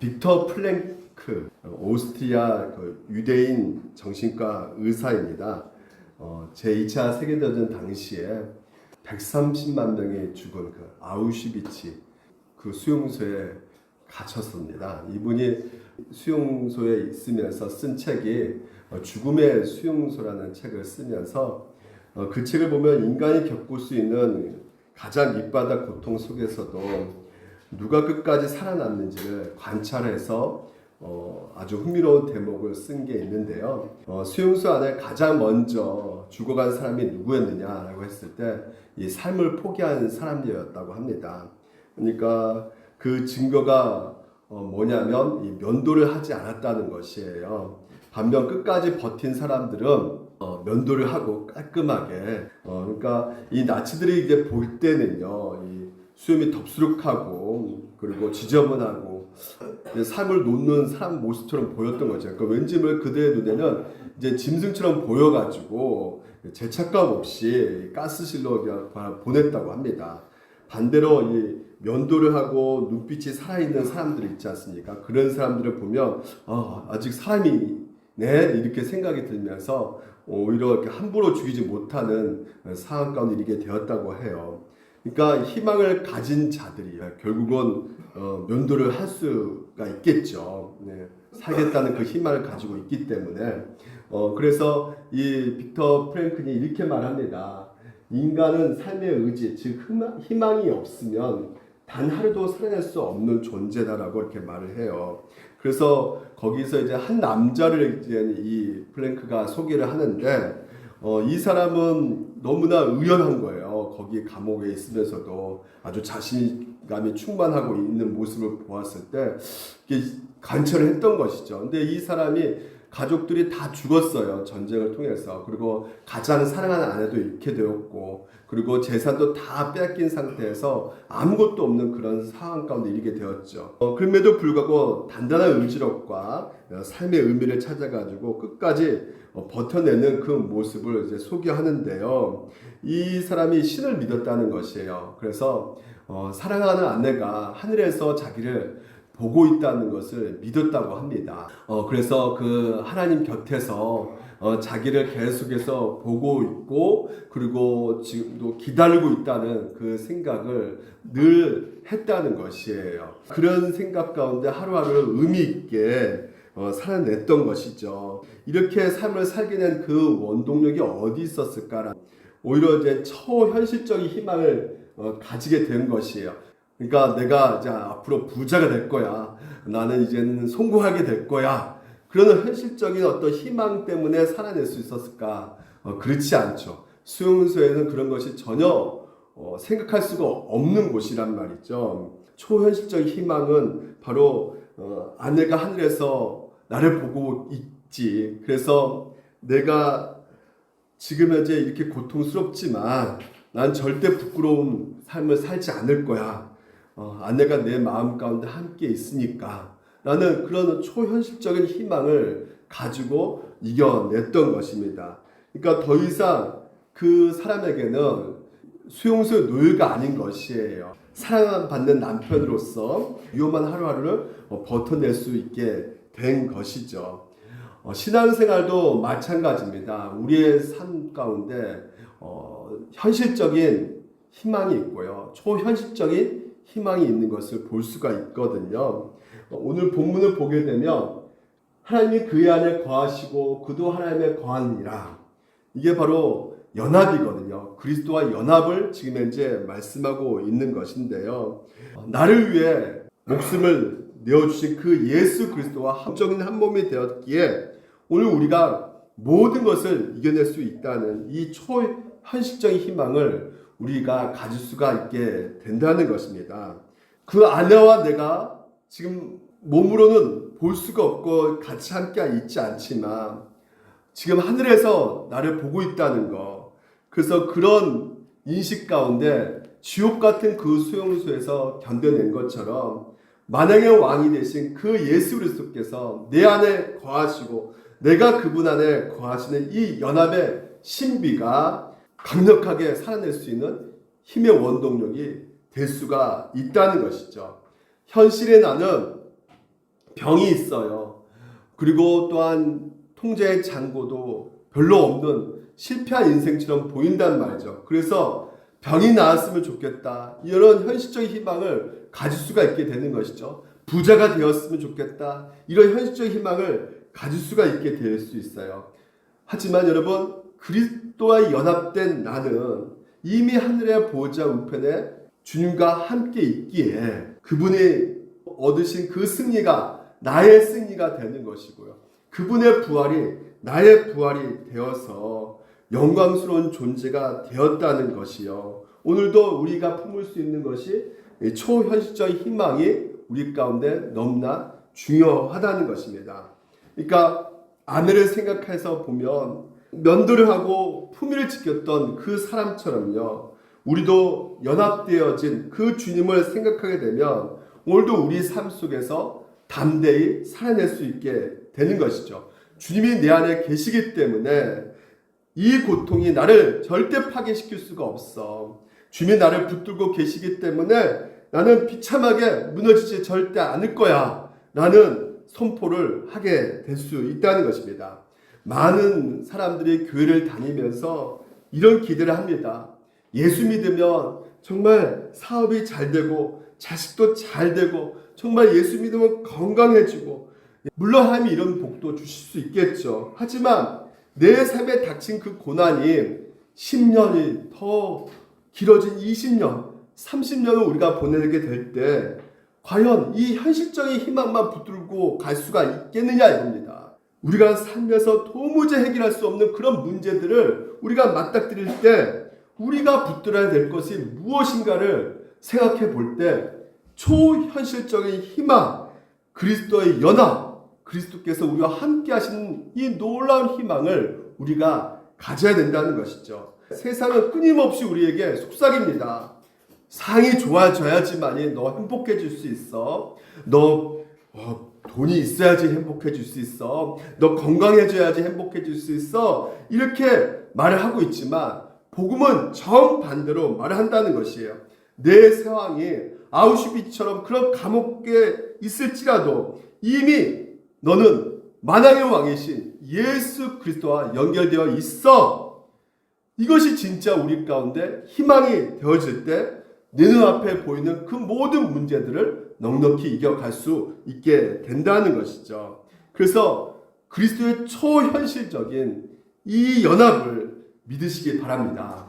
빅터 플랭크, 오스트리아 유대인 정신과 의사입니다. 제2차 세계대전 당시에 130만 명이 죽은 그 아우슈비츠 그 수용소에 갇혔습니다. 이분이 수용소에 있으면서 쓴 책이 죽음의 수용소라는 책을 쓰면서 그 책을 보면 인간이 겪을 수 있는 가장 밑바닥 고통 속에서도 누가 끝까지 살아남는지를 관찰해서 아주 흥미로운 대목을 쓴 게 있는데요. 수용소 안에 가장 먼저 죽어간 사람이 누구였느냐라고 했을 때 이 삶을 포기한 사람이었다고 합니다. 그러니까 그 증거가 뭐냐면 이 면도를 하지 않았다는 것이에요. 반면 끝까지 버틴 사람들은 면도를 하고 깔끔하게 그러니까 이 나치들이 이제 볼 때는요, 이 수염이 덥수룩하고 그리고 지저분하고 삶을 놓는 사람 모습처럼 보였던 거죠. 그러니까 왠지 그들의 눈에는 이제 짐승처럼 보여가지고 죄책감 없이 가스실로 보냈다고 합니다. 반대로 이 면도를 하고 눈빛이 살아있는 사람들이 있지 않습니까? 그런 사람들을 보면 아직 사람이 네 이렇게 생각이 들면서 오히려 이렇게 함부로 죽이지 못하는 상황 가운데 이르게 되었다고 해요. 그러니까 희망을 가진 자들이 결국은 면도를 할 수가 있겠죠. 네. 살겠다는 그 희망을 가지고 있기 때문에 그래서 이 빅터 프랭클이 이렇게 말합니다. 인간은 삶의 의지, 즉 희망이 없으면 단 하루도 살아낼 수 없는 존재다라고 이렇게 말을 해요. 그래서 거기서 이제 한 남자를 이제 이 플랭크가 소개를 하는데 이 사람은 너무나 의연한 거예요. 거기 감옥에 있으면서도 아주 자신감이 충만하고 있는 모습을 보았을 때 관찰을 했던 것이죠. 근데 이 사람이 가족들이 다 죽었어요. 전쟁을 통해서. 그리고 가장 사랑하는 아내도 잃게 되었고 그리고 재산도 다 뺏긴 상태에서 아무것도 없는 그런 상황 가운데 이르게 되었죠. 그럼에도 불구하고 단단한 의지력과 삶의 의미를 찾아가지고 끝까지 버텨내는 그 모습을 이제 소개하는데요. 이 사람이 신을 믿었다는 것이에요. 그래서 사랑하는 아내가 하늘에서 자기를 보고 있다는 것을 믿었다고 합니다. 그래서 그 하나님 곁에서 자기를 계속해서 보고 있고 그리고 지금도 기다리고 있다는 그 생각을 늘 했다는 것이에요. 그런 생각 가운데 하루하루를 의미 있게 살아냈던 것이죠. 이렇게 삶을 살게 된 그 원동력이 어디 있었을까? 오히려 이제 초현실적인 희망을 가지게 된 것이에요. 그러니까 내가 이제 앞으로 부자가 될 거야. 나는 이제는 성공하게 될 거야. 그런 현실적인 어떤 희망 때문에 살아낼 수 있었을까? 그렇지 않죠. 수용소에는 그런 것이 전혀 생각할 수가 없는 곳이란 말이죠. 초현실적인 희망은 바로 아내가 하늘에서 나를 보고 있지. 그래서 내가 지금 현재 이렇게 고통스럽지만 난 절대 부끄러운 삶을 살지 않을 거야. 아내가 내 마음 가운데 함께 있으니까 나는 그런 초현실적인 희망을 가지고 이겨냈던 것입니다. 그러니까 더 이상 그 사람에게는 수용소의 노예가 아닌 것이에요. 사랑받는 남편으로서 위험한 하루하루를 버텨낼 수 있게 된 것이죠. 신앙생활도 마찬가지입니다. 우리의 삶 가운데 현실적인 희망이 있고요. 초현실적인 희망이 있는 것을 볼 수가 있거든요. 오늘 본문을 보게 되면 하나님이 그의 안에 거하시고 그도 하나님의 거하니라. 이게 바로 연합이거든요. 그리스도와 연합을 지금 현재 말씀하고 있는 것인데요. 나를 위해 목숨을 내어주신 그 예수 그리스도와 함정인 한 몸이 되었기에 오늘 우리가 모든 것을 이겨낼 수 있다는 이 초현실적인 희망을 우리가 가질 수가 있게 된다는 것입니다. 그 아내와 내가 지금 몸으로는 볼 수가 없고 같이 함께 있지 않지만 지금 하늘에서 나를 보고 있다는 것. 그래서 그런 인식 가운데 지옥 같은 그 수용소에서 견뎌낸 것처럼 만왕의 왕이 되신 그 예수 그리스도께서 내 안에 거하시고 내가 그분 안에 거하시는 이 연합의 신비가 강력하게 살아낼 수 있는 힘의 원동력이 될 수가 있다는 것이죠. 현실의 나는 병이 있어요. 그리고 또한 통제의 잔고도 별로 없는 실패한 인생처럼 보인단 말이죠. 그래서 병이 나았으면 좋겠다, 이런 현실적인 희망을 가질 수가 있게 되는 것이죠. 부자가 되었으면 좋겠다, 이런 현실적인 희망을 가질 수가 있게 될 수 있어요. 하지만 여러분, 그리스도와 연합된 나는 이미 하늘의 보좌 우편에 주님과 함께 있기에 그분이 얻으신 그 승리가 나의 승리가 되는 것이고요. 그분의 부활이 나의 부활이 되어서 영광스러운 존재가 되었다는 것이요. 오늘도 우리가 품을 수 있는 것이 초현실적인 희망이 우리 가운데 너무나 중요하다는 것입니다. 그러니까 아내를 생각해서 보면 면도를 하고 품위를 지켰던 그 사람처럼요, 우리도 연합되어진 그 주님을 생각하게 되면 오늘도 우리 삶 속에서 담대히 살아낼 수 있게 되는 것이죠. 주님이 내 안에 계시기 때문에 이 고통이 나를 절대 파괴시킬 수가 없어. 주님이 나를 붙들고 계시기 때문에 나는 비참하게 무너지지 절대 않을 거야 라는 선포를 하게 될 수 있다는 것입니다. 많은 사람들이 교회를 다니면서 이런 기대를 합니다. 예수 믿으면 정말 사업이 잘 되고 자식도 잘 되고 정말 예수 믿으면 건강해지고, 물론 하나님이 이런 복도 주실 수 있겠죠. 하지만 내 삶에 닥친 그 고난이 10년이 더 길어진 20년, 30년을 우리가 보내게 될 때 과연 이 현실적인 희망만 붙들고 갈 수가 있겠느냐 이겁니다. 우리가 살면서 도무지 해결할 수 없는 그런 문제들을 우리가 맞닥뜨릴 때 우리가 붙들어야 될 것이 무엇인가를 생각해 볼 때 초현실적인 희망, 그리스도의 연합, 그리스도께서 우리와 함께 하시는 이 놀라운 희망을 우리가 가져야 된다는 것이죠. 세상은 끊임없이 우리에게 속삭입니다. 상이 좋아져야지만이 너 행복해질 수 있어. 너 돈이 있어야지 행복해질 수 있어. 너 건강해져야지 행복해질 수 있어. 이렇게 말을 하고 있지만 복음은 정반대로 말을 한다는 것이에요. 내 상황이 아우슈비츠처럼 그런 감옥에 있을지라도 이미 너는 만왕의 왕이신 예수 그리스도와 연결되어 있어. 이것이 진짜 우리 가운데 희망이 되어질 때 내 눈앞에 보이는 그 모든 문제들을 넉넉히 이겨갈 수 있게 된다는 것이죠. 그래서 그리스도의 초현실적인 이 연합을 믿으시기 바랍니다.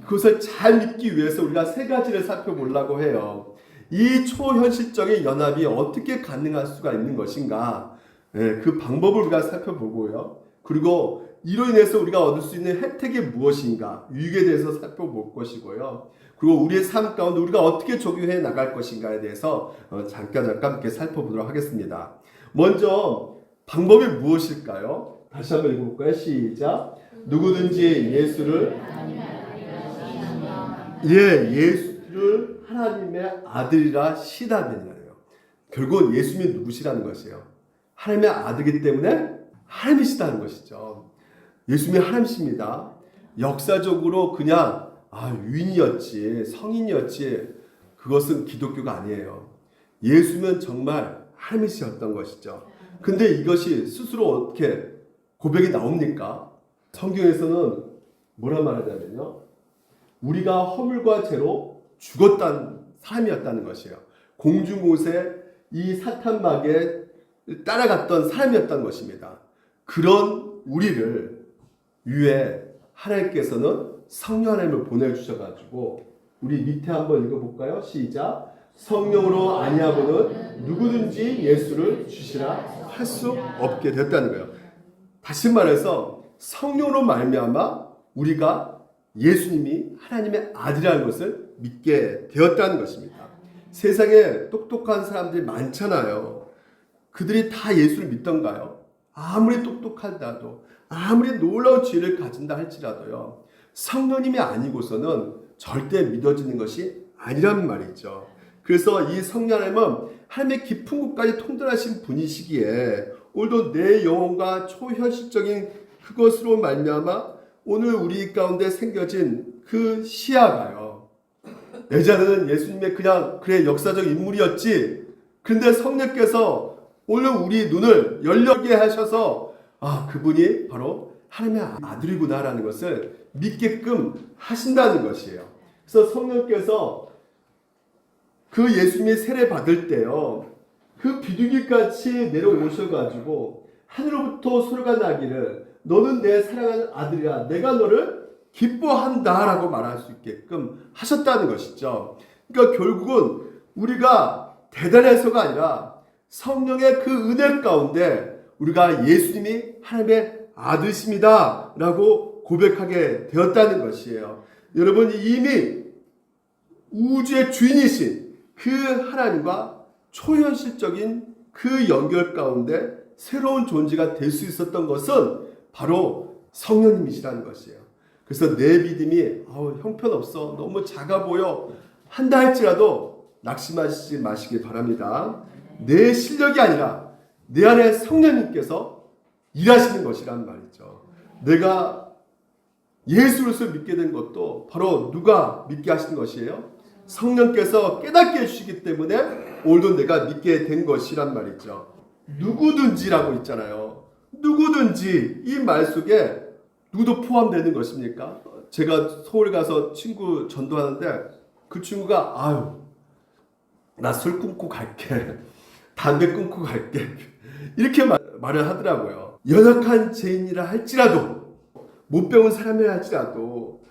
그것을 잘 믿기 위해서 우리가 세 가지를 살펴보려고 해요. 이 초현실적인 연합이 어떻게 가능할 수가 있는 것인가, 그 방법을 우리가 살펴보고요. 그리고 이로 인해서 우리가 얻을 수 있는 혜택이 무엇인가, 유익에 대해서 살펴볼 것이고요. 그리고 우리의 삶 가운데 우리가 어떻게 적용해 나갈 것인가에 대해서 잠깐 함께 살펴보도록 하겠습니다. 먼저 방법이 무엇일까요? 다시 한번 읽어볼까요? 시작. 누구든지 예수를 하나님의 아들이라 시다면이에요. 결국은 예수님이 누구시라는 것이에요. 하나님의 아들이기 때문에 하나님이시다는 것이죠. 예수님이 하나님이십니다. 역사적으로 그냥 유인이었지, 성인이었지, 그것은 기독교가 아니에요. 예수님은 정말 하나님이셨던 것이죠. 근데 이것이 스스로 어떻게 고백이 나옵니까? 성경에서는 뭐라 말하냐면요, 우리가 허물과 죄로 죽었다는 사람이었다는 것이에요. 공중곳에 이 사탄마귀에 따라갔던 사람이었던 것입니다. 그런 우리를 위해 하나님께서는 성령 하나님을 보내주셔가지고, 우리 밑에 한번 읽어볼까요? 시작. 성령으로 아니하고는 누구든지 예수를 주시라 할 수 없게 됐다는 거예요. 다시 말해서 성령으로 말미암아 우리가 예수님이 하나님의 아들이라는 것을 믿게 되었다는 것입니다. 세상에 똑똑한 사람들이 많잖아요. 그들이 다 예수를 믿던가요? 아무리 똑똑하다도, 아무리 놀라운 지혜를 가진다 할지라도요, 성령님이 아니고서는 절대 믿어지는 것이 아니란 말이죠. 그래서 이 성령 하나님은 하나님의 깊은 곳까지 통달하신 분이시기에 오늘도 내 영혼과 초현실적인 그것으로 말미암아 오늘 우리 가운데 생겨진 그 시야가요, 예전에는 예수님의 그냥 역사적 인물이었지, 근데 성령께서 오늘 우리 눈을 열려게 하셔서 그분이 바로 하나님의 아들이구나라는 것을 믿게끔 하신다는 것이에요. 그래서 성령께서 그 예수님이 세례 받을 때요, 그 비둘기같이 내려오셔가지고 하늘로부터 소리가 나기를 너는 내 사랑하는 아들이라 내가 너를 기뻐한다 라고 말할 수 있게끔 하셨다는 것이죠. 그러니까 결국은 우리가 대단해서가 아니라 성령의 그 은혜 가운데 우리가 예수님이 하나님의 아들이십니다 라고 고백하게 되었다는 것이에요. 여러분, 이미 우주의 주인이신 그 하나님과 초현실적인 그 연결 가운데 새로운 존재가 될 수 있었던 것은 바로 성령님이시라는 것이에요. 그래서 내 믿음이 형편없어, 너무 작아 보여 한다 할지라도 낙심하지 마시길 바랍니다. 내 실력이 아니라 내 안에 성령님께서 일하시는 것이란 말이죠. 내가 예수를 믿게 된 것도 바로 누가 믿게 하시는 것이에요? 성령께서 깨닫게 해주시기 때문에 오늘도 내가 믿게 된 것이란 말이죠. 누구든지라고 있잖아요. 누구든지 이 말 속에 누구도 포함되는 것입니까? 제가 서울 가서 친구 전도하는데 그 친구가 나 술 끊고 갈게, 담배 끊고 갈게 이렇게 말을 하더라고요. 연약한 죄인이라 할지라도, 못 배운 사람이라 할지라도,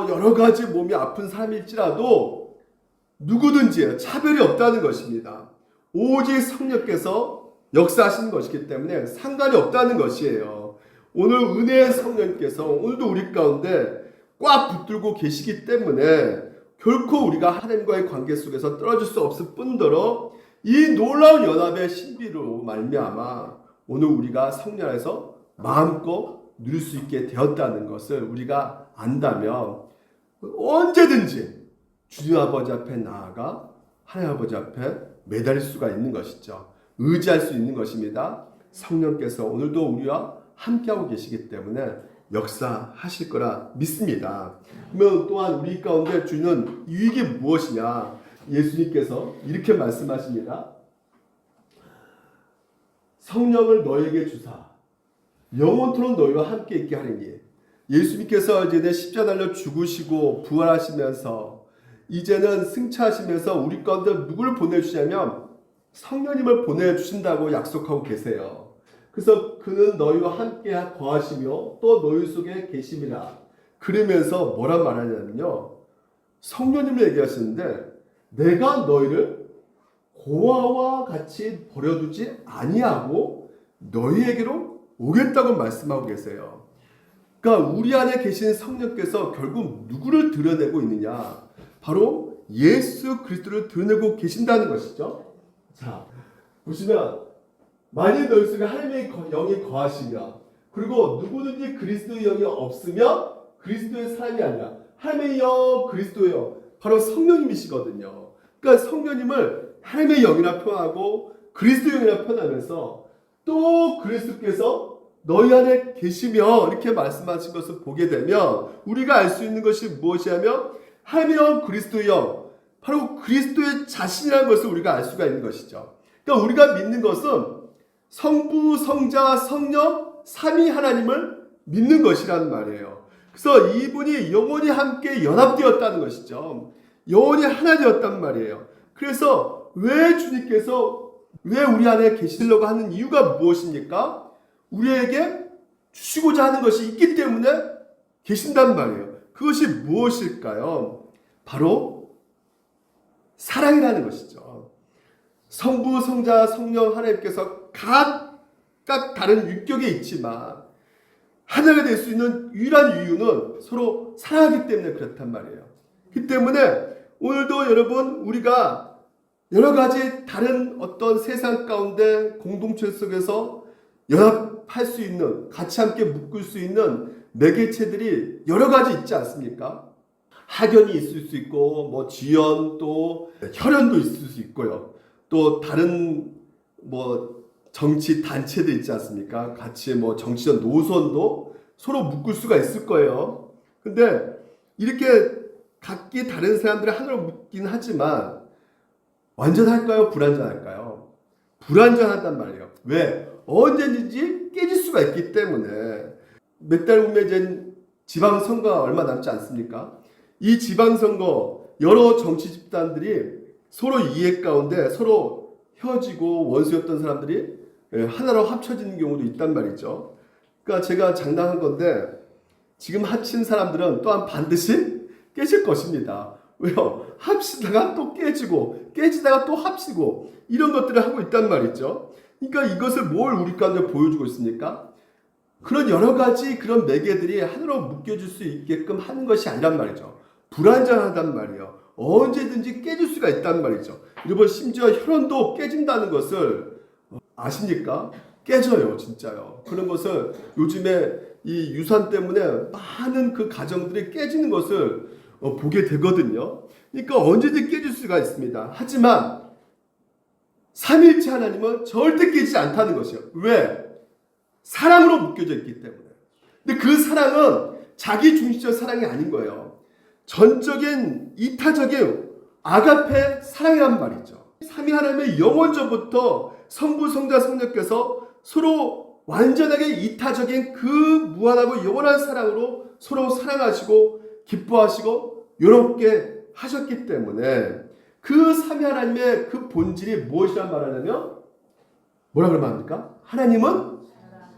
여러 가지 몸이 아픈 사람일지라도 누구든지 차별이 없다는 것입니다. 오직 성령께서 역사하시는 것이기 때문에 상관이 없다는 것이에요. 오늘 은혜의 성령께서 오늘도 우리 가운데 꽉 붙들고 계시기 때문에 결코 우리가 하나님과의 관계 속에서 떨어질 수 없을 뿐더러 이 놀라운 연합의 신비로 말미암아 오늘 우리가 성령 안에서 마음껏 누릴 수 있게 되었다는 것을 우리가 안다면 언제든지 주님 아버지 앞에 나아가 하나님 아버지 앞에 매달릴 수가 있는 것이죠. 의지할 수 있는 것입니다. 성령께서 오늘도 우리와 함께하고 계시기 때문에 역사하실 거라 믿습니다. 그러면 또한 우리 가운데 주는 유익이 무엇이냐? 예수님께서 이렇게 말씀하십니다. 성령을 너에게 주사 영원토록 너희와 함께 있게 하리니. 예수님께서 이제 십자가 달려 죽으시고 부활하시면서 이제는 승차하시면서 우리 가운데 누구를 보내주시냐면 성령님을 보내주신다고 약속하고 계세요. 그래서 그는 너희와 함께 거하시며 또 너희 속에 계심이라. 그러면서 뭐라 말하냐면요, 성령님을 얘기하시는데 내가 너희를 고아와 같이 버려두지 아니하고 너희에게로 오겠다고 말씀하고 계세요. 그러니까 우리 안에 계신 성령께서 결국 누구를 드러내고 있느냐? 바로 예수 그리스도를 드러내고 계신다는 것이죠. 자, 보시면 만일 너희 속에 하나님의 영이 거하시며, 그리고 누구든지 그리스도의 영이 없으면 그리스도의 사람이 아니라 하나님의 영, 그리스도의 영, 바로 성령님이시거든요. 그러니까 성령님을 하나님의 영이라 표현하고 그리스도의 영이라 표현하면서 또 그리스도께서 너희 안에 계시며 이렇게 말씀하신 것을 보게 되면 우리가 알 수 있는 것이 무엇이냐면 하나님의 영, 그리스도의 영, 바로 그리스도의 자신이라는 것을 우리가 알 수가 있는 것이죠. 그러니까 우리가 믿는 것은 성부, 성자, 성령, 삼위 하나님을 믿는 것이란 말이에요. 그래서 이분이 영원히 함께 연합되었다는 것이죠. 영원히 하나 되었단 말이에요. 그래서 왜 주님께서 왜 우리 안에 계시려고 하는 이유가 무엇입니까? 우리에게 주시고자 하는 것이 있기 때문에 계신단 말이에요. 그것이 무엇일까요? 바로 사랑이라는 것이죠. 성부, 성자, 성령 하나님께서 각각 다른 율격에 있지만 하나가 될 수 있는 유일한 이유는 서로 사랑하기 때문에 그렇단 말이에요. 그 때문에 오늘도 여러분, 우리가 여러 가지 다른 어떤 세상 가운데 공동체 속에서 연합할 수 있는, 같이 함께 묶을 수 있는 매개체들이 여러 가지 있지 않습니까? 학연이 있을 수 있고, 지연, 또 혈연도 있을 수 있고요. 또 다른 정치 단체도 있지 않습니까? 같이 정치적 노선도 서로 묶을 수가 있을 거예요. 근데 이렇게 각기 다른 사람들이 하나로 묶긴 하지만 완전할까요? 불완전할까요? 불완전하단 말이에요. 왜? 언제든지 깨질 수가 있기 때문에. 몇 달 후면 이제 지방선거가 얼마 남지 않습니까? 이 지방선거 여러 정치 집단들이 서로 이해 가운데 서로 헤어지고 원수였던 사람들이 하나로 합쳐지는 경우도 있단 말이죠. 그러니까 제가 장담한 건데 지금 합친 사람들은 또한 반드시 깨질 것입니다. 왜요? 합치다가 또 깨지고 깨지다가 또 합치고 이런 것들을 하고 있단 말이죠. 그러니까 이것을 뭘 우리 가운데 보여주고 있습니까? 그런 여러 가지 그런 매개들이 하나로 묶여질 수 있게끔 하는 것이 아니란 말이죠. 불완전하단 말이에요. 언제든지 깨질 수가 있단 말이죠. 여러분 심지어 혈연도 깨진다는 것을 아십니까? 깨져요, 진짜요. 그런 것을 요즘에 이 유산 때문에 많은 그 가정들이 깨지는 것을 보게 되거든요. 그러니까 언제든지 깨질 수가 있습니다. 하지만 삼일체 하나님은 절대 깨지지 않다는 것이에요. 왜? 사랑으로 묶여져 있기 때문에. 근데 그 사랑은 자기 중심적 사랑이 아닌 거예요. 전적인 이타적인 아가페 사랑이란 말이죠. 삼위 하나님의 영원전부터 성부, 성자, 성령께서 서로 완전하게 이타적인 그 무한하고 영원한 사랑으로 서로 사랑하시고 기뻐하시고 요롭게 하셨기 때문에 그 삼위 하나님의 그 본질이 무엇이란 말하냐면 뭐라 그러면 합니까? 하나님은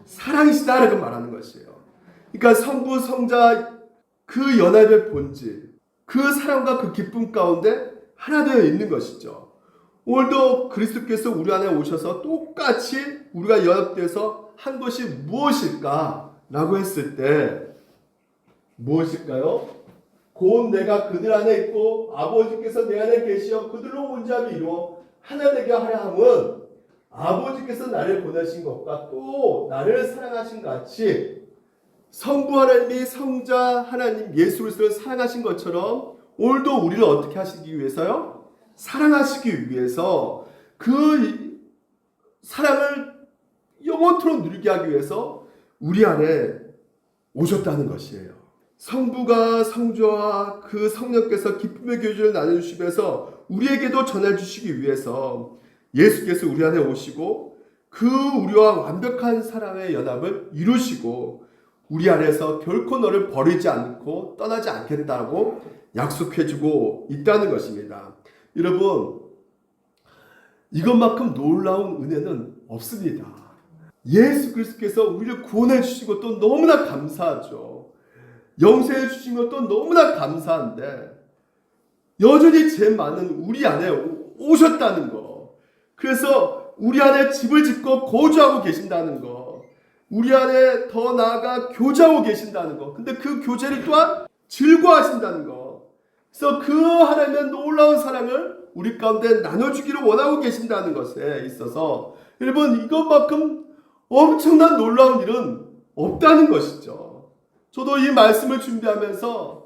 사랑이시다라고 말하는 것이에요. 그러니까 성부, 성자 그 연합의 본질, 그 사랑과 그 기쁨 가운데 하나 되어 있는 것이죠. 오늘도 그리스도께서 우리 안에 오셔서 똑같이 우리가 연합돼서 한 것이 무엇일까? 라고 했을 때 무엇일까요? 곧 내가 그들 안에 있고 아버지께서 내 안에 계시어 그들로 온자를 이루어 하나 되게 하려 함은 아버지께서 나를 보내신 것과 또 나를 사랑하신 같이 성부 하나님이 성자 하나님 예수 그리스도를 사랑하신 것처럼 오늘도 우리를 어떻게 하시기 위해서요? 사랑하시기 위해서 그 사랑을 영원토록 누리게 하기 위해서 우리 안에 오셨다는 것이에요. 성부가 성자와 그 성령께서 기쁨의 교제를 나눠주시면서 우리에게도 전해주시기 위해서 예수께서 우리 안에 오시고 그 우리와 완벽한 사랑의 연합을 이루시고 우리 안에서 결코 너를 버리지 않고 떠나지 않겠다고 약속해주고 있다는 것입니다. 여러분, 이것만큼 놀라운 은혜는 없습니다. 예수 그리스도께서 우리를 구원해 주신 것도 너무나 감사하죠. 영생해 주신 것도 너무나 감사한데 여전히 죄 많은 우리 안에 오셨다는 거, 그래서 우리 안에 집을 짓고 거주하고 계신다는 거, 우리 안에 더 나아가 교제하고 계신다는 거, 근데 그 교제를 또한 즐거워하신다는 거, 그래서 그 하나님의 놀라운 사랑을 우리 가운데 나눠주기를 원하고 계신다는 것에 있어서 여러분, 이것만큼 엄청난 놀라운 일은 없다는 것이죠. 저도 이 말씀을 준비하면서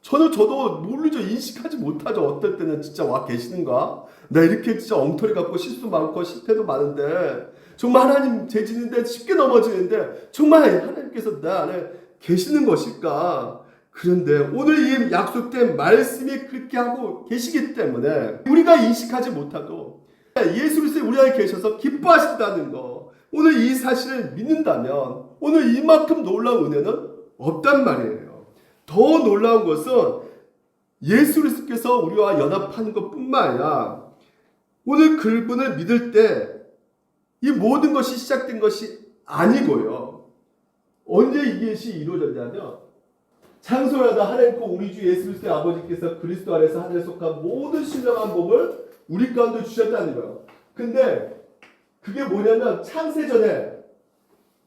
저도 모르죠. 인식하지 못하죠. 어떨 때는 진짜 와 계시는가? 나 이렇게 진짜 엉터리 갖고 실수 많고 실패도 많은데 정말 하나님 죄 짓는데 쉽게 넘어지는데 정말 하나님께서 내 안에 계시는 것일까? 그런데 오늘 이 약속된 말씀이 그렇게 하고 계시기 때문에 우리가 인식하지 못하도 예수 그리스도 우리 안에 계셔서 기뻐하신다는 거, 오늘 이 사실을 믿는다면 오늘 이만큼 놀라운 은혜는 없단 말이에요. 더 놀라운 것은 예수 그리스도께서 우리와 연합하는 것뿐만 아니라 오늘 그분을 믿을 때 이 모든 것이 시작된 것이 아니고요. 언제 이것이 이루어졌냐면 창세하다 하나님과 우리 주 예수 그리스도의 아버지께서 그리스도 안에서 하늘에 속한 모든 신령한 몸을 우리 가운데 주셨다는 거예요. 근데 그게 뭐냐면 창세 전에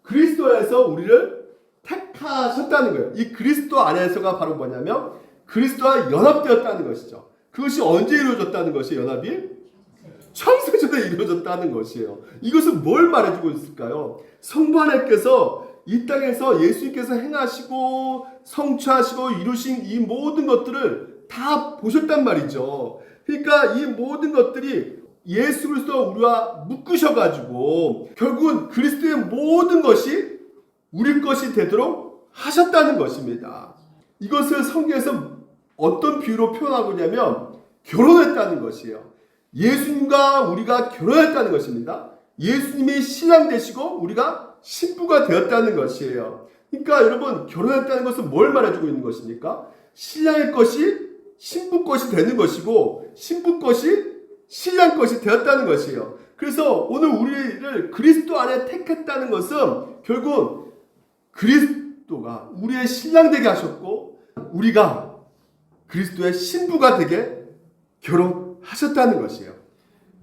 그리스도 안에서 우리를 택하셨다는 거예요. 이 그리스도 안에서가 바로 뭐냐면 그리스도와 연합되었다는 것이죠. 그것이 언제 이루어졌다는 것이 연합이? 창세전에 이루어졌다는 것이에요. 이것은 뭘 말해주고 있을까요? 성부 하나님께서 이 땅에서 예수님께서 행하시고 성취하시고 이루신 이 모든 것들을 다 보셨단 말이죠. 그러니까 이 모든 것들이 예수 그리스도와 우리와 묶으셔가지고 결국은 그리스도의 모든 것이 우리 것이 되도록 하셨다는 것입니다. 이것을 성경에서 어떤 비유로 표현하고 있냐면 결혼했다는 것이에요. 예수님과 우리가 결혼했다는 것입니다. 예수님이 신랑 되시고 우리가 신부가 되었다는 것이에요. 그러니까 여러분, 결혼했다는 것은 뭘 말해주고 있는 것입니까? 신랑의 것이 신부 것이 되는 것이고 신부 것이 신랑 것이 되었다는 것이에요. 그래서 오늘 우리를 그리스도 안에 택했다는 것은 결국 그리스도가 우리의 신랑 되게 하셨고 우리가 그리스도의 신부가 되게 결혼하셨다는 것이에요.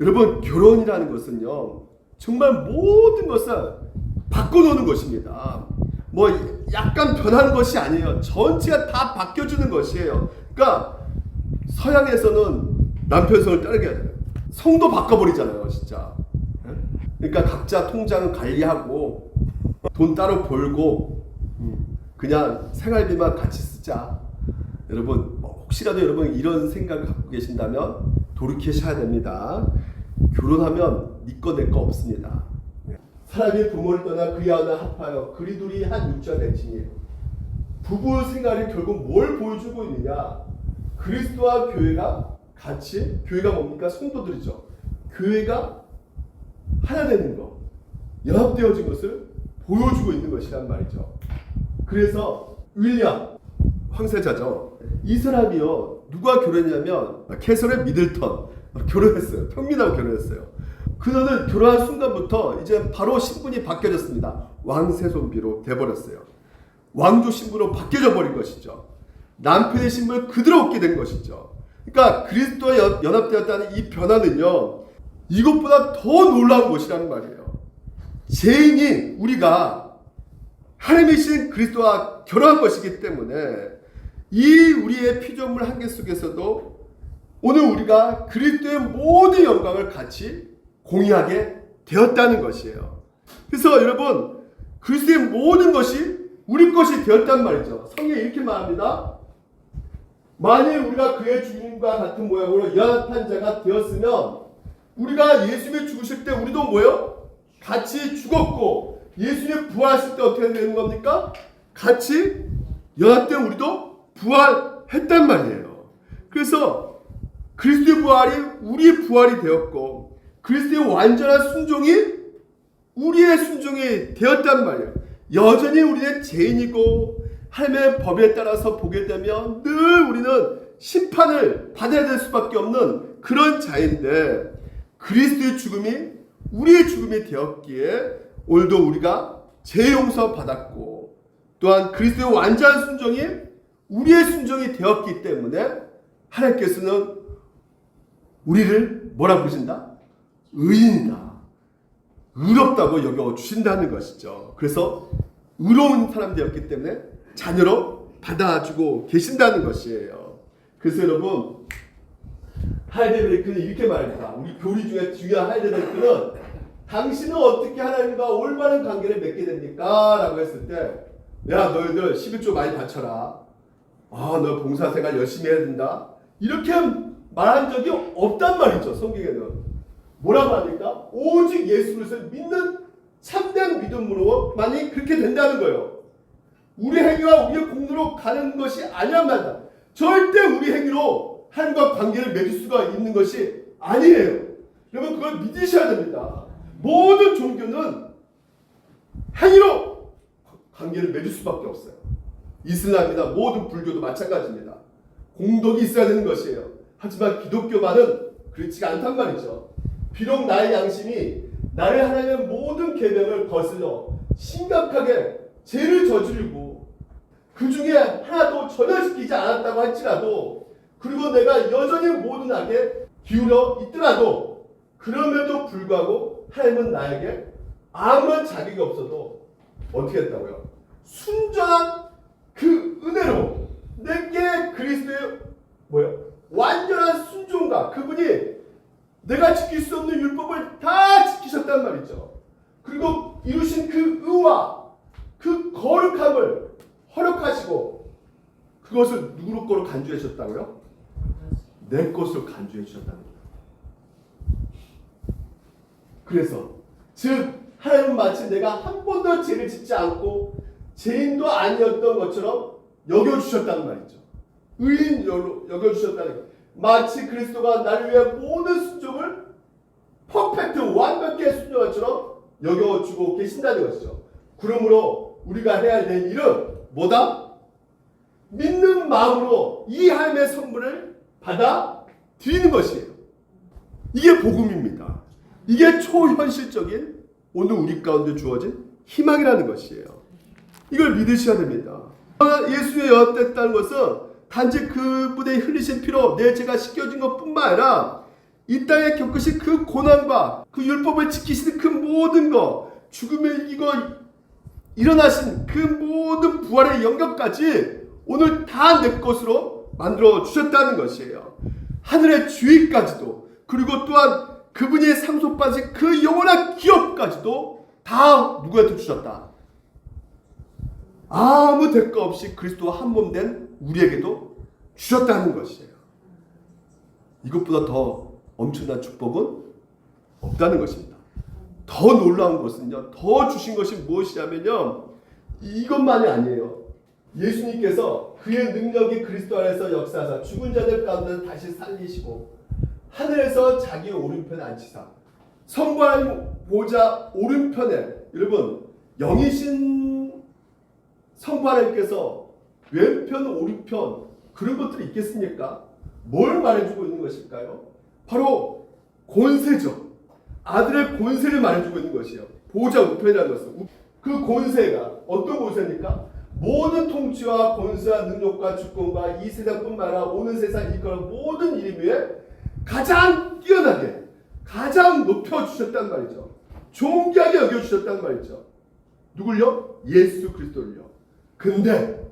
여러분, 결혼이라는 것은요, 정말 모든 것을 바꿔놓는 것입니다. 뭐 약간 변하는 것이 아니에요. 전체가 다 바뀌어주는 것이에요. 그러니까 서양에서는 남편 성을 따르게 하잖아요. 성도 바꿔버리잖아요, 진짜. 그러니까 각자 통장 관리하고 돈 따로 벌고 그냥 생활비만 같이 쓰자. 여러분, 혹시라도 여러분 이런 생각을 갖고 계신다면 돌이키셔야 됩니다. 결혼하면 네 거 내 거 없습니다. 사람이 부모를 떠나 그리 하나 합하여 그리 둘이 한 육자 맺으니 부부 생활이 결국 뭘 보여주고 있느냐? 그리스도와 교회가 같이, 교회가 뭡니까? 성도들이죠. 교회가 하나 되는 것, 연합되어진 것을 보여주고 있는 것이란 말이죠. 그래서 윌리엄 황세자죠. 이 사람이요, 누가 결혼했냐면 캐서린 미들턴 결혼했어요. 평민하고 결혼했어요. 그녀는 결혼한 순간부터 이제 바로 신분이 바뀌어졌습니다. 왕세손비로 돼버렸어요. 왕조 신부로 바뀌어져 버린 것이죠. 남편의 신분을 그대로 얻게 된 것이죠. 그러니까 그리스도와 연합되었다는 이 변화는요, 이것보다 더 놀라운 것이라는 말이에요. 죄인이 우리가 하나님이신 그리스도와 결혼한 것이기 때문에 이 우리의 피조물 한계 속에서도 오늘 우리가 그리스도의 모든 영광을 같이 공유하게 되었다는 것이에요. 그래서 여러분, 그리스도의 모든 것이 우리 것이 되었단 말이죠. 성경에 이렇게 말합니다. 만일 우리가 그의 주님과 같은 모양으로 연합한 자가 되었으면 우리가 예수님이 죽으실 때 우리도 뭐예요? 같이 죽었고 예수님이 부활했을 때 어떻게 되는 겁니까? 같이 연합된 우리도 부활했단 말이에요. 그래서 그리스도의 부활이 우리의 부활이 되었고 그리스도의 완전한 순종이 우리의 순종이 되었단 말이에요. 여전히 우리는 죄인이고 하나님의 법에 따라서 보게 되면 늘 우리는 심판을 받아야 될 수밖에 없는 그런 자인데 그리스도의 죽음이 우리의 죽음이 되었기에 오늘도 우리가 죄 용서 받았고 또한 그리스도의 완전한 순종이 우리의 순종이 되었기 때문에 하나님께서는 우리를 뭐라 부르신다? 의인이다. 의롭다고 여겨주신다는 것이죠. 그래서 의로운 사람 되었기 때문에 자녀로 받아주고 계신다는 것이에요. 그래서 여러분, 하이델베르크는 이렇게 말합니다. 우리 교리 중에 중요한 하이델베르크는 당신은 어떻게 하나님과 올바른 관계를 맺게 됩니까? 라고 했을 때 야, 너희들 11조 많이 바쳐라. 너 봉사생활 열심히 해야 된다. 이렇게 말한 적이 없단 말이죠. 성경에는. 뭐라고 합니까? 오직 예수 그리스도를 믿는 참된 믿음으로만이 그렇게 된다는 거예요. 우리 행위와 우리의 공로로 가는 것이 아니란 말이다. 절대 우리 행위로 하나님과 관계를 맺을 수가 있는 것이 아니에요. 여러분, 그걸 믿으셔야 됩니다. 모든 종교는 행위로 관계를 맺을 수밖에 없어요. 이슬람이나 모든 불교도 마찬가지입니다. 공덕이 있어야 되는 것이에요. 하지만 기독교만은 그렇지가 않단 말이죠. 비록 나의 양심이 나를 하나님의 모든 계명을 거슬러 심각하게 죄를 저지르고 그 중에 하나도 전혀 지키지 않았다고 할지라도 그리고 내가 여전히 모든 악에 기울어 있더라도 그럼에도 불구하고 하나님은 나에게 아무런 자격이 없어도 어떻게 했다고요? 순전한 그 은혜로 내게 그리스도의 완전한 순종과 그분이 내가 지킬 수 없는 율법을 다 지키셨단 말이죠. 그리고 이루신 그 의와 그 거룩함을 허락하시고 그것을 누구 거로 간주해 주셨다고요? 내 것으로 간주해 주셨다는 거예요. 그래서 즉 하나님은 마치 내가 한 번도 죄를 짓지 않고 죄인도 아니었던 것처럼 여겨주셨다는 말이죠. 의인으로 여겨주셨다는 거예요. 마치 그리스도가 나를 위해 모든 순종을 퍼펙트 완벽한 순종처럼 여겨주고 계신다는 것이죠. 그러므로 우리가 해야 될 일은 뭐다? 믿는 마음으로 이 하나님의 선물을 받아 드리는 것이에요. 이게 복음입니다. 이게 초현실적인 오늘 우리 가운데 주어진 희망이라는 것이에요. 이걸 믿으셔야 됩니다. 예수의 연합됐다는 것은 단지 그분의 흘리신 피로 내 죄가 씻겨진 것뿐만 아니라 이 땅에 겪으신 그 고난과 그 율법을 지키시는 그 모든 것, 죽음을 이기고 일어나신 그 모든 부활의 영광까지 오늘 다 내 것으로 만들어 주셨다는 것이에요. 하늘의 주위까지도, 그리고 또한 그분이 상속받으신 그 영원한 기업까지도 다 누구한테 주셨다. 아무 대가 없이 그리스도와 한 몸 된 우리에게도 주셨다는 것이에요. 이것보다 더 엄청난 축복은 없다는 것입니다. 더 놀라운 것은요, 더 주신 것이 무엇이냐면요, 이것만이 아니에요. 예수님께서 그의 능력이 그리스도 안에서 역사하사 죽은 자들 가운데 다시 살리시고 하늘에서 자기 오른편에 앉히사 성부하나님 보좌 오른편에, 여러분 영이신 성부하나님께서 왼편 오른편 그런 것들이 있겠습니까? 뭘 말해주고 있는 것일까요? 바로 권세죠. 아들의 권세를 말해주고 있는 것이에요. 보좌 우편이라는 것은 그 권세가 어떤 권세입니까? 모든 통치와 권세와 능력과 주권과 이 세상뿐만 아니라 오는 세상 일거는 모든 일 위에 가장 뛰어나게 가장 높여주셨단 말이죠. 존귀하게 여겨주셨단 말이죠. 누굴요? 예수 그리스도를요. 근데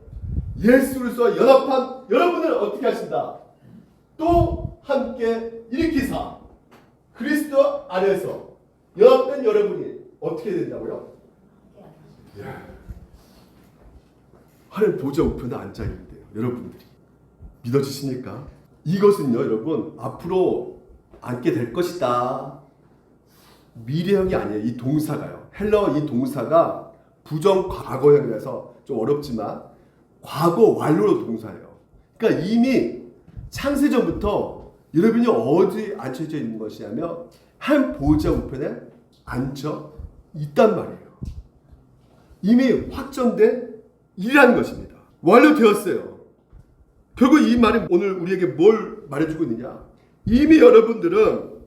예수 그리스도와 연합한 여러분을 어떻게 하신다? 또 함께 일으키사 그리스도 안에서 연합된 여러분이 어떻게 된다고요? 하늘 보좌 우편에 앉아있는데요. 여러분들이 믿어지십니까? 이것은요 여러분 앞으로 앉게 될 것이다. 미래형이 아니에요. 이 동사가요. 헬라어 이 동사가 부정 과거형이라서 좀 어렵지만 과거 완료로 동사예요. 그러니까 이미 창세전부터 여러분이 어디 앉혀져 있는 것이냐면 한 보좌 우편에 앉혀 있단 말이에요. 이미 확정된 일이라는 것입니다. 완료되었어요. 결국 이 말이 오늘 우리에게 뭘 말해주고 있느냐? 이미 여러분들은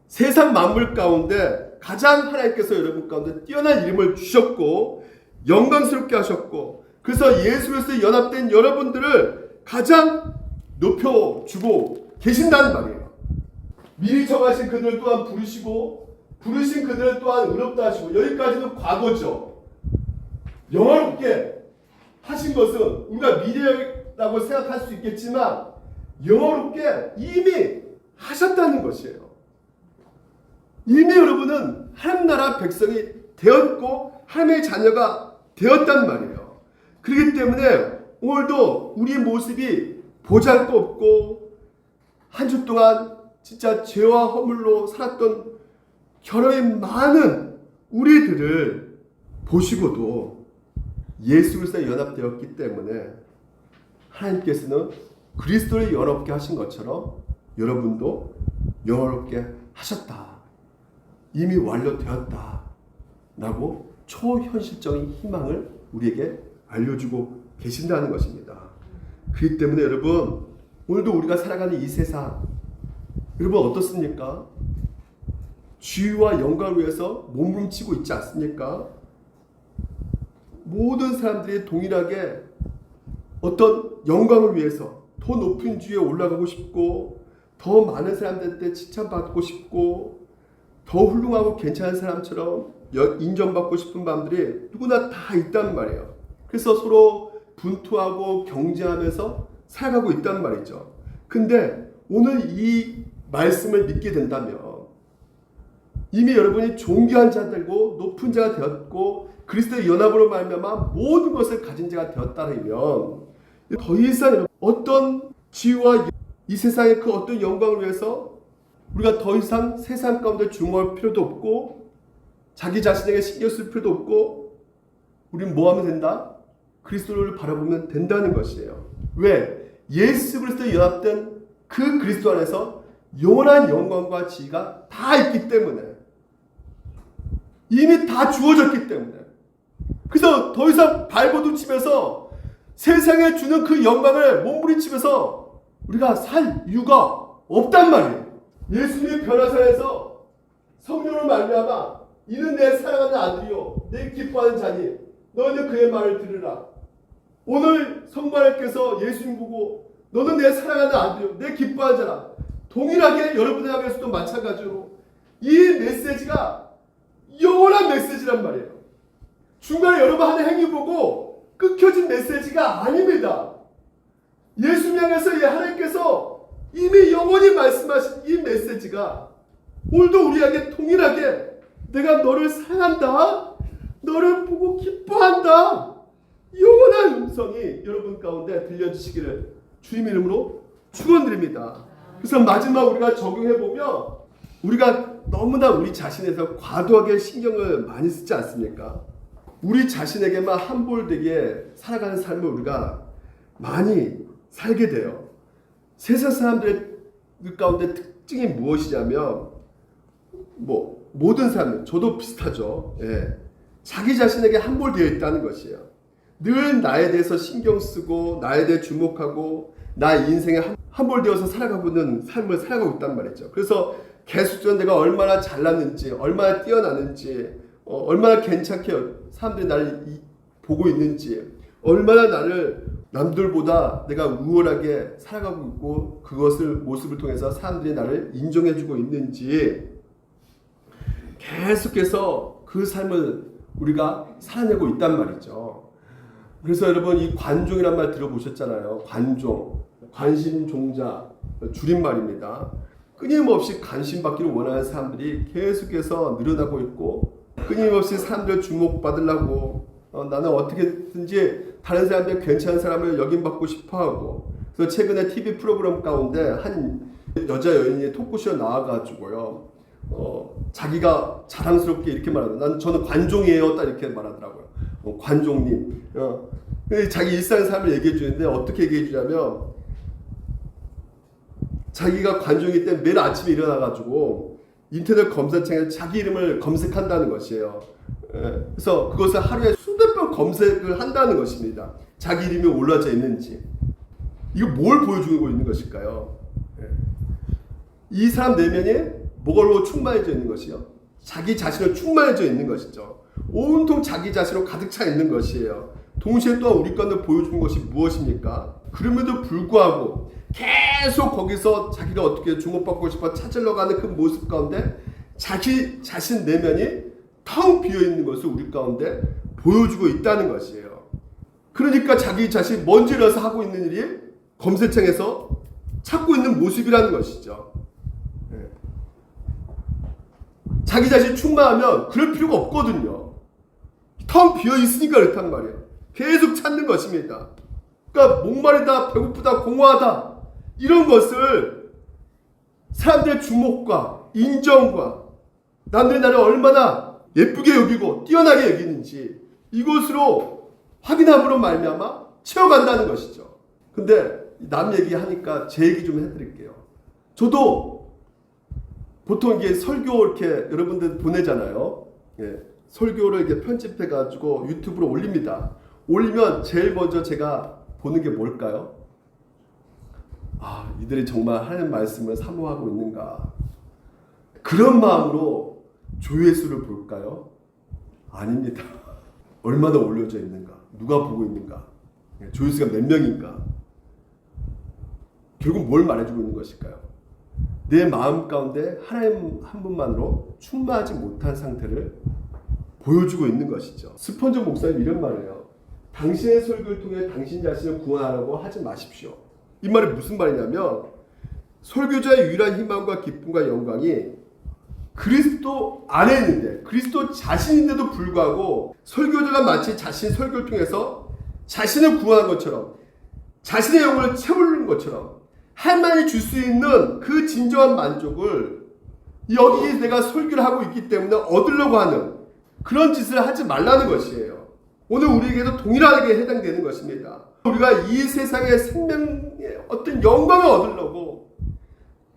세상 만물 가운데 가장 하나님께서 여러분 가운데 뛰어난 이름을 주셨고 영광스럽게 하셨고, 그래서 예수 그리스도에 연합된 여러분들을 가장 높여주고 계신다는 말이에요. 미리 정하신 그들 또한 부르시고 부르신 그들 또한 의롭다 하시고, 여기까지는 과거죠. 영화롭게 하신 것은 우리가 미래라고 생각할 수 있겠지만 영화롭게 이미 하셨다는 것이에요. 이미 여러분은 하나님 나라 백성이 되었고 하나님의 자녀가 되었단 말이에요. 그렇기 때문에 오늘도 우리의 모습이 보잘것없고 한 주 동안 진짜 죄와 허물로 살았던 결함이 많은 우리들을 보시고도 예수 그리스도에 연합되었기 때문에 하나님께서는 그리스도를 영화롭게 하신 것처럼 여러분도 영화롭게 하셨다. 이미 완료되었다. 라고 초현실적인 희망을 우리에게 알려주고 계신다는 것입니다. 그렇기 때문에 여러분 오늘도 우리가 살아가는 이 세상 여러분 어떻습니까? 주의와 영광을 위해서 몸부림치고 있지 않습니까? 모든 사람들이 동일하게 어떤 영광을 위해서 더 높은 주위에 올라가고 싶고 더 많은 사람들한테 칭찬받고 싶고 더 훌륭하고 괜찮은 사람처럼 인정받고 싶은 마음들이 누구나 다 있단 말이에요. 그래서 서로 분투하고 경쟁하면서 살아가고 있단 말이죠. 근데 오늘 이 말씀을 믿게 된다면 이미 여러분이 존귀한 자들고 높은 자가 되었고 그리스도의 연합으로 말미암아 모든 것을 가진 자가 되었다면 더 이상 어떤 지위와 이 세상의 그 어떤 영광을 위해서 우리가 더 이상 세상 가운데 중요할 필요도 없고 자기 자신에게 신경 쓸 필요도 없고 우리는 뭐 하면 된다? 그리스도를 바라보면 된다는 것이에요. 왜? 예수 그리스도에 연합된 그 그리스도 안에서 영원한 영광과 지위가 다 있기 때문에, 이미 다 주어졌기 때문에, 그래서 더 이상 발버둥치면서 세상에 주는 그 영광을 몸부림치면서 우리가 살 이유가 없단 말이에요. 예수님이 변화산에서 성령으로 말미암아 이는 내 사랑하는 아들이요 내 기뻐하는 자니 너희는 그의 말을 들으라. 오늘 성부하나님께서 예수님 보고 너는 내 사랑하는 아들이요 내 기뻐하는 자라. 동일하게 여러분에게서도 마찬가지로 이 메시지가 영원한 메시지란 말이에요. 중간에 여러분 하는 행위 보고 끊겨진 메시지가 아닙니다. 예수님 향해서 하나님께서 이미 영원히 말씀하신 이 메시지가 오늘도 우리에게 동일하게 내가 너를 사랑한다, 너를 보고 기뻐한다, 영원한 음성이 여러분 가운데 들려주시기를 주님 이름으로 축원드립니다. 그래서 마지막 우리가 적용해보면 우리가 너무나 우리 자신에서 과도하게 신경을 많이 쓰지 않습니까? 우리 자신에게만 함몰되게 살아가는 삶을 우리가 많이 살게 돼요. 세상 사람들의 가운데 특징이 무엇이냐면 모든 사람, 저도 비슷하죠. 예. 자기 자신에게 함몰되어 있다는 것이에요. 늘 나에 대해서 신경 쓰고 나에 대해 주목하고 나 인생에 함몰되어서 살아가고 있는 삶을 살아가고 있단 말이죠. 그래서 계속적으로 내가 얼마나 잘났는지, 얼마나 뛰어나는지, 얼마나 괜찮게 사람들이 나를 보고 있는지, 얼마나 나를 남들보다 내가 우월하게 살아가고 있고 그것을 모습을 통해서 사람들이 나를 인정해주고 있는지 계속해서 그 삶을 우리가 살아내고 있단 말이죠. 그래서 여러분 이 관종이란 말 들어보셨잖아요. 관종, 관심종자 줄임말입니다. 끊임없이 관심받기를 원하는 사람들이 계속해서 늘어나고 있고 끊임없이 사람들 주목받으려고 나는 어떻게든지 다른 사람들 괜찮은 사람을 여김받고 싶어하고, 그래서 최근에 TV 프로그램 가운데 한 여자 여인이 토크쇼에 나와가지고요 자기가 자랑스럽게 이렇게 말하더라고요. 저는 관종이에요. 딱 이렇게 말하더라고요. 관종님. 자기 일상의 삶을 얘기해 주는데 어떻게 얘기해 주냐면 자기가 관종이기 때문에 매일 아침에 일어나가지고 인터넷 검색창에 자기 이름을 검색한다는 것이에요. 그래서 그것을 하루에 수백 번 검색을 한다는 것입니다. 자기 이름이 올라져 있는지. 이거 뭘 보여주고 있는 것일까요? 이 사람 내면에 뭐로 충만해져 있는 것이요? 자기 자신을 충만해져 있는 것이죠. 온통 자기 자신으로 가득 차 있는 것이에요. 동시에 또한 우리 가운데 보여주는 것이 무엇입니까? 그럼에도 불구하고 계속 거기서 자기가 어떻게 주목받고 싶어 찾으려고 하는 그 모습 가운데 자기 자신 내면이 텅 비어있는 것을 우리 가운데 보여주고 있다는 것이에요. 그러니까 자기 자신 먼지라서 하고 있는 일이 검색창에서 찾고 있는 모습이라는 것이죠. 자기 자신 충만하면 그럴 필요가 없거든요. 텅 비어있으니까 그렇단 말이에요. 계속 찾는 것입니다. 그러니까 목마르다, 배고프다, 공허하다 이런 것을 사람들의 주목과 인정과 남들이 나를 얼마나 예쁘게 여기고 뛰어나게 여기는지 이것으로 확인함으로 말미암아 채워간다는 것이죠. 근데 남 얘기하니까 제 얘기 좀 해드릴게요. 저도 보통 이게 설교 이렇게 여러분들 보내잖아요. 설교를 이렇게 편집해가지고 유튜브로 올립니다. 올리면 제일 먼저 제가 보는 게 뭘까요? 이들이 정말 하나님 말씀을 사모하고 있는가? 그런 마음으로 조회수를 볼까요? 아닙니다. 얼마나 올려져 있는가? 누가 보고 있는가? 조회수가 몇 명인가? 결국 뭘 말해주고 있는 것일까요? 내 마음 가운데 하나님 한 분만으로 충만하지 못한 상태를 보여주고 있는 것이죠. 스폰저 목사님 이런 말이에요. 당신의 설교를 통해 당신 자신을 구원하라고 하지 마십시오. 이 말이 무슨 말이냐면 설교자의 유일한 희망과 기쁨과 영광이 그리스도 안에 있는데 그리스도 자신인데도 불구하고 설교자가 마치 자신 설교를 통해서 자신을 구원한 것처럼 자신의 영혼을 채우는 것처럼 하나님이 줄 수 있는 그 진정한 만족을 여기 내가 설교를 하고 있기 때문에 얻으려고 하는 그런 짓을 하지 말라는 것이에요. 오늘 우리에게도 동일하게 해당되는 것입니다. 우리가 이 세상의 생명의 어떤 영광을 얻으려고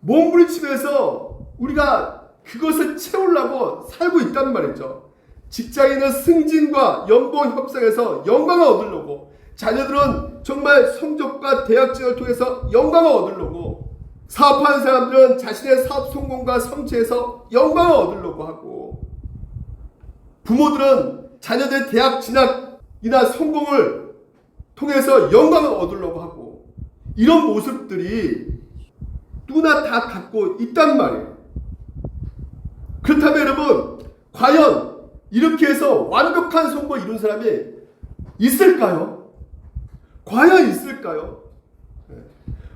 몸부림치면서 우리가 그것을 채우려고 살고 있단 말이죠. 직장인은 승진과 연봉 협상에서 영광을 얻으려고, 자녀들은 정말 성적과 대학 진학을 통해서 영광을 얻으려고, 사업하는 사람들은 자신의 사업 성공과 성취에서 영광을 얻으려고 하고, 부모들은 자녀들의 대학 진학이나 성공을 통해서 영광을 얻으려고 하고, 이런 모습들이 누구나 다 갖고 있단 말이에요. 그렇다면 여러분, 과연 이렇게 해서 완벽한 성공을 이룬 사람이 있을까요? 과연 있을까요?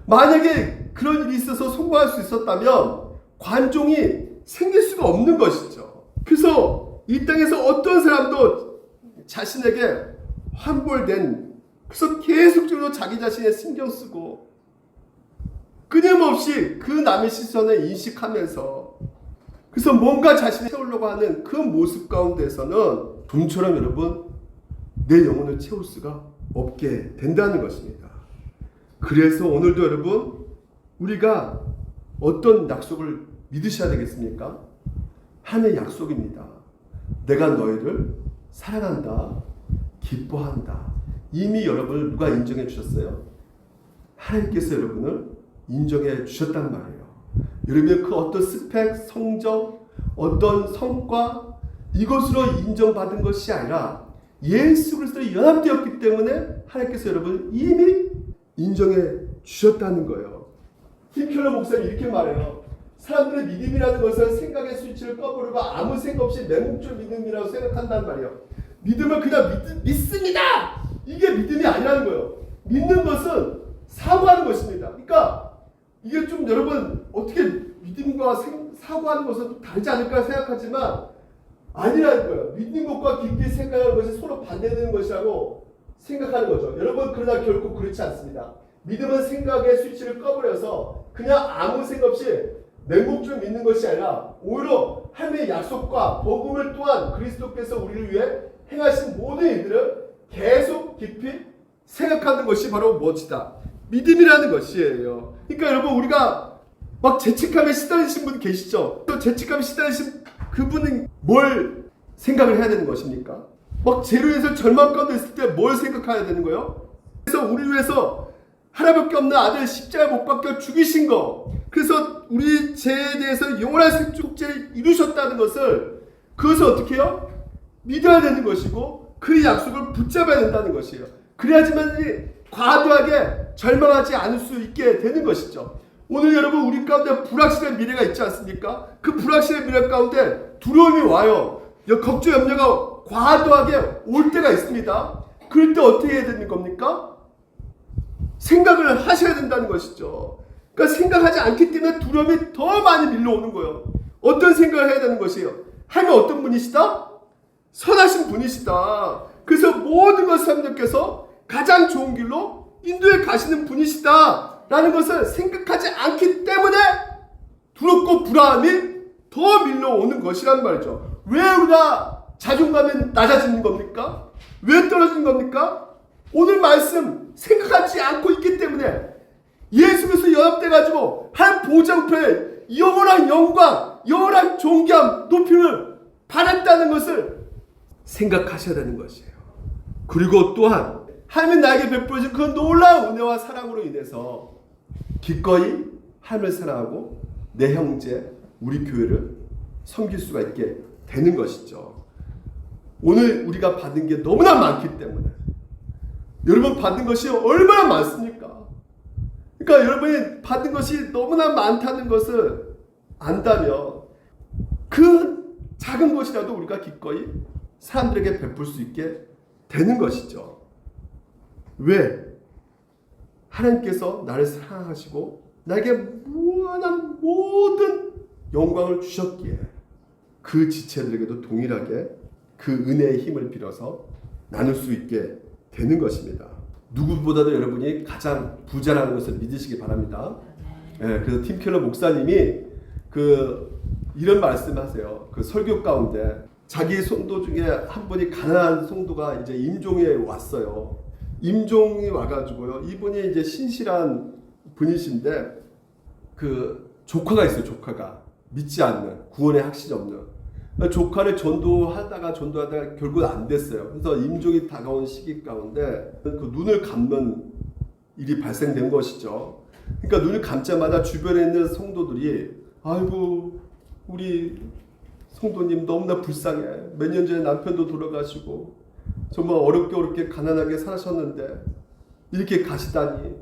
만약에 그런 일이 있어서 성공할 수 있었다면 관종이 생길 수가 없는 것이죠. 그래서 이 땅에서 어떤 사람도 자신에게 환불된, 그래서 계속적으로 자기 자신에 신경 쓰고 끊임없이 그 남의 시선을 인식하면서, 그래서 뭔가 자신을 채우려고 하는 그 모습 가운데서는 좀처럼 여러분 내 영혼을 채울 수가 없게 된다는 것입니다. 그래서 오늘도 여러분 우리가 어떤 약속을 믿으셔야 되겠습니까? 하나님의 약속입니다. 내가 너희를 사랑한다, 기뻐한다. 이미 여러분을 누가 인정해 주셨어요? 하나님께서 여러분을 인정해 주셨단 말이에요. 여러분 그 어떤 스펙, 성적, 어떤 성과 이것으로 인정받은 것이 아니라 예수 그리스도에 연합되었기 때문에 하나님께서 여러분을 이미 인정해 주셨다는 거예요. 팀켈러 목사님 이렇게 말해요. 사람들의 믿음이라는 것은 생각의 스위치를 꺼버리고 아무 생각 없이 맹목적 믿음이라고 생각한단 말이에요. 믿음을 그냥 믿습니다. 이게 믿음이 아니라는 거예요. 믿는 것은 사고하는 것입니다. 그러니까 이게 좀 여러분 어떻게 믿음과 사고하는 것은 좀 다르지 않을까 생각하지만 아니라는 거예요. 믿는 것과 깊이 생각하는 것이 서로 반대되는 것이라고 생각하는 거죠. 여러분 그러나 결코 그렇지 않습니다. 믿음은 생각의 스위치를 꺼버려서 그냥 아무 생각 없이 맹목적으로 믿는 것이 아니라 오히려 하나님의 약속과 복음을 또한 그리스도께서 우리를 위해 행하신 모든 일들을 계속 깊이 생각하는 것이 바로 무엇이다? 믿음이라는 것이에요. 그러니까 여러분 우리가 막 죄책감에 시달리신 분 계시죠? 또 죄책감에 시달리신 그분은 뭘 생각을 해야 되는 것입니까? 막 죄로 인해서 절망 가운데 있을 때 뭘 생각해야 되는 거예요? 그래서 우리 위해서 하나밖에 없는 아들 십자가에 못 박혀 죽이신 거, 그래서 우리 죄에 대해서 영원한 속죄를 이루셨다는 것을, 그것을 어떻게 해요? 믿어야 되는 것이고 그 약속을 붙잡아야 된다는 것이에요. 그래야지만 과도하게 절망하지 않을 수 있게 되는 것이죠. 오늘 여러분 우리 가운데 불확실한 미래가 있지 않습니까? 그 불확실한 미래 가운데 두려움이 와요. 걱정 염려가 과도하게 올 때가 있습니다. 그럴 때 어떻게 해야 되는 겁니까? 생각을 하셔야 된다는 것이죠. 그러니까 생각하지 않기 때문에 두려움이 더 많이 밀려오는 거예요. 어떤 생각을 해야 되는 것이에요? 하나님 어떤 분이시다? 선하신 분이시다. 그래서 모든 것을 하나님께서 가장 좋은 길로 인도해 가시는 분이시다 라는 것을 생각하지 않기 때문에 두렵고 불안함이 더 밀려오는 것이란 말이죠. 왜 우리가 자존감이 낮아지는 겁니까? 왜 떨어지는 겁니까? 오늘 말씀 생각하지 않고 있기 때문에 예수 그리스도 연합돼가지고 한 보좌우편에 영원한 영광, 영원한 존귀함, 높임을 받았다는 것을 생각하셔야 되는 것이에요. 그리고 또한 하나님이 나에게 베풀어진 그 놀라운 은혜와 사랑으로 인해서 기꺼이 하나님을 사랑하고 내 형제, 우리 교회를 섬길 수가 있게 되는 것이죠. 오늘 우리가 받은 게 너무나 많기 때문에, 여러분 받은 것이 얼마나 많습니까? 그러니까 여러분이 받은 것이 너무나 많다는 것을 안다면 그 작은 것이라도 우리가 기꺼이 사람들에게 베풀 수 있게 되는 것이죠. 왜? 하나님께서 나를 사랑하시고 나에게 무한한 모든 영광을 주셨기에 그 지체들에게도 동일하게 그 은혜의 힘을 빌어서 나눌 수 있게 되는 것입니다. 누구보다도 여러분이 가장 부자라는 것을 믿으시기 바랍니다. 그래서 팀켈러 목사님이 이런 말씀하세요. 그 설교 가운데 자기 성도 중에 한 분이 가난한 성도가 이제 임종에 왔어요. 임종이 와가지고요. 이분이 이제 신실한 분이신데 조카가 있어요. 조카가 믿지 않는, 구원의 확신이 없는 조카를 전도하다가 결국 안 됐어요. 그래서 임종이 다가온 시기 가운데 그 눈을 감는 일이 발생된 것이죠. 그러니까 눈을 감자마자 주변에 있는 성도들이 아이고 우리 성도님 너무나 불쌍해. 몇 년 전에 남편도 돌아가시고 정말 어렵게 가난하게 사셨는데 이렇게 가시다니,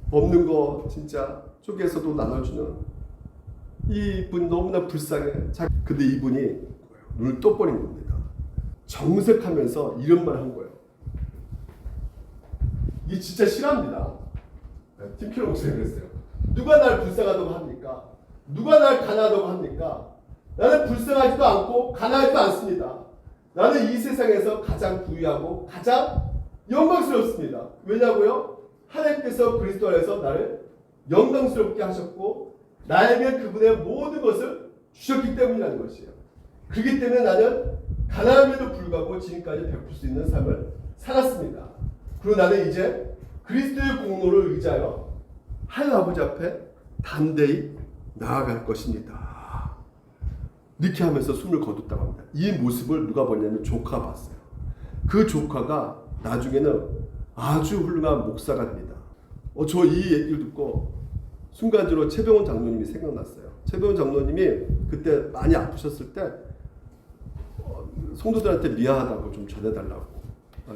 없는 거 진짜 쪽에서도 나눠주는 이분 너무나 불쌍해. 근데 이분이 눈을 떠버린 겁니다. 정색하면서 이런 말 한 거예요. 이게 진짜 싫어합니다. 팀킬러 목사님 그랬어요. 누가 날 불쌍하다고 합니까? 누가 날 가난하다고 합니까? 나는 불쌍하지도 않고 가난하지도 않습니다. 나는 이 세상에서 가장 부유하고 가장 영광스럽습니다. 왜냐고요? 하나님께서 그리스도 안에서 나를 영광스럽게 하셨고 나에게 그분의 모든 것을 주셨기 때문이라는 것이에요. 그렇기 때문에 나는 가난함에도 불구하고 지금까지 베풀 수 있는 삶을 살았습니다. 그리고 나는 이제 그리스도의 공로를 의지하여 하나님 아버지 앞에 담대히 나아갈 것입니다. 이렇게 하면서 숨을 거뒀다고 합니다. 이 모습을 누가 보냐면 조카가 봤어요. 그 조카가 나중에는 아주 훌륭한 목사가 됩니다. 저 이 얘기를 듣고 순간적으로 최병원 장로님이 생각났어요. 최병원 장로님이 그때 많이 아프셨을 때 성도들한테 미안하다고 좀 전해달라고,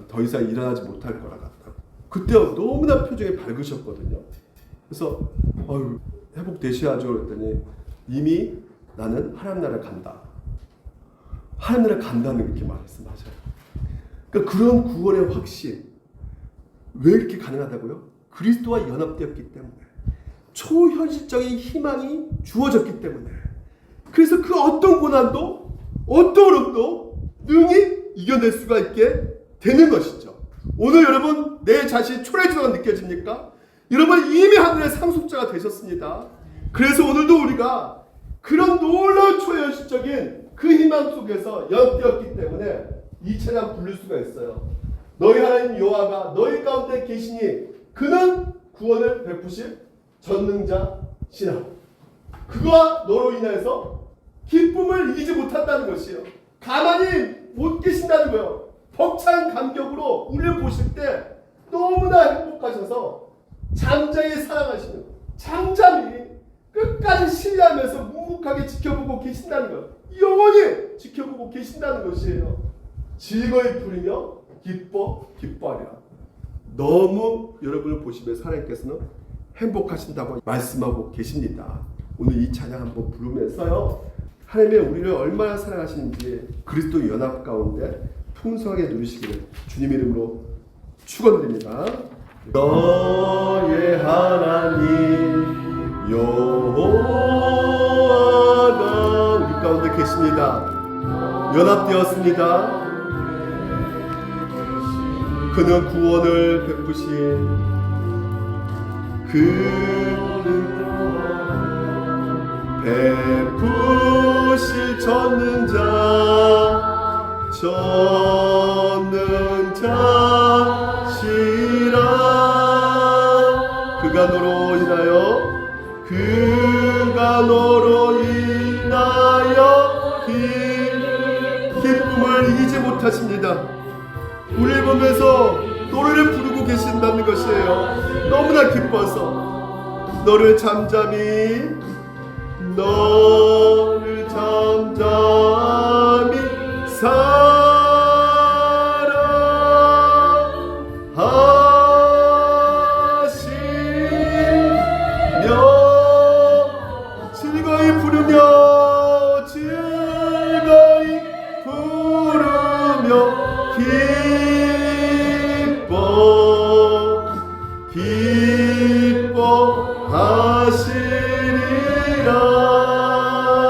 더 이상 일어나지 못할 거라 같다고. 그때 너무나 표정이 밝으셨거든요. 그래서 회복되셔야죠 그랬더니 이미 나는 하나님 나라에 간다. 하나님 나라에 간다는 이렇게 말씀하셔요. 그러니까 그런 구원의 확신, 왜 이렇게 가능하다고요? 그리스도와 연합되었기 때문에, 초현실적인 희망이 주어졌기 때문에, 그래서 그 어떤 고난도 어떤 어렵도 능히 이겨낼 수가 있게 되는 것이죠. 오늘 여러분 내 자신이 초라해지다가 느껴집니까? 여러분 이미 하늘의 상속자가 되셨습니다. 그래서 오늘도 우리가 그런 놀라운 초현실적인 그 희망 속에서 연합되었기 때문에 이 찬양 부를 수가 있어요. 너희 하나님 여호와가 너희 가운데 계시니 그는 구원을 베푸실 전능자시라. 그가 너로 인해서 기쁨을 이기지 못한다는 것이에요. 가만히 못 계신다는 거예요. 벅찬 감격으로 우리를 보실 때 너무나 행복하셔서 잠잠히 사랑하시는, 잠잠히 끝까지 신뢰하면서 묵묵하게 지켜보고 계신다는 것, 영원히 지켜보고 계신다는 것이에요. 즐거이 부르며 기뻐하리라. 너무 여러분을 보시면서 하나님께서는 행복하신다고 말씀하고 계십니다. 오늘 이 찬양 한번 부르면서요, 하나님이 우리를 얼마나 사랑하시는지 그리스도 연합 가운데 풍성하게 누리시기를 주님 이름으로 축원드립니다. 너의 하나님 여호와가 우리 가운데 계십니다. 연합되었습니다. 그는 구원을 베푸신 그는 베푸실 전능자시라. 그가 너로 인하여 기쁨을 이기지 못하십니다. 우리를 보면서 노래를 부르고 계신다는 것이에요. 너무나 기뻐서 너를 잠잠히 사랑하시며 즐거이 부르며 기뻐